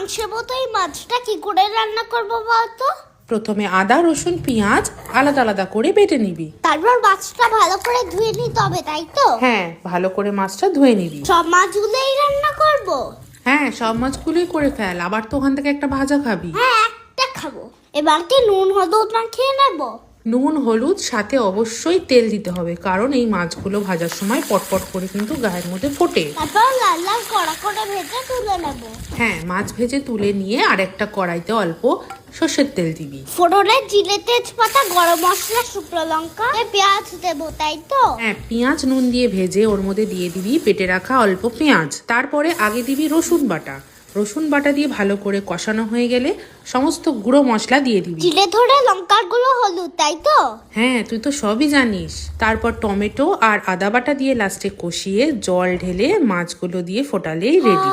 মাংসের মতো এই মাছটা কি করে রান্না করবো বলতো? প্রথমে আদা রসুন পেঁয়াজ আলাদা আলাদা করে বেটে নিবি। তারপর মাছটা ভালো করে ধুয়ে নিতে হবে, তাই তো? হ্যাঁ, ভালো করে মাছটা ধুয়ে নিবি। সব মাছগুলোই রান্না করবো? হ্যাঁ, সব মাছগুলোই করে ফেল, আবার তো ওখান থেকে একটা ভাজা খাবি। হ্যাঁ, একটা খাবো। এবার কি নুন হলুদ মাখিয়ে নেবো? নুন হলুদ সাথে অবশ্যই তেল দিতে হবে, কারণ এই মাছগুলো ভাজার সময় পটপট করে কিন্তু গায়ের মধ্যে ফোটে। তারপর লাল লাল কড়া করে ভেজে তুলে নেবো। হ্যাঁ, মাছ ভেজে তুলে নিয়ে আরেকটা কড়াইতে অল্প সর্ষের তেল দিবি। ফোড়নে জিরে তেজপাতা গরম মশলা শুকনো লঙ্কা পেঁয়াজ দেবো, তাই তো? হ্যাঁ, পেঁয়াজ নুন দিয়ে ভেজে ওর মধ্যে দিয়ে দিবি বেটে রাখা অল্প পেঁয়াজ। তারপরে আগে দিবি রসুন বাটা। রসুন বাটা দিয়ে ভালো করে কষানো হয়ে গেলে সমস্ত গুঁড়ো মশলা দিয়ে দিবি। জিরে ধরে লঙ্কাগুলো হলুদ, তাই তো? হ্যাঁ, তুই তো সবই জানিস। তারপর টমেটো আর আদা বাটা দিয়ে লাস্টে কষিয়ে জল ঢেলে মাছগুলো দিয়ে ফোটালেই রেডি।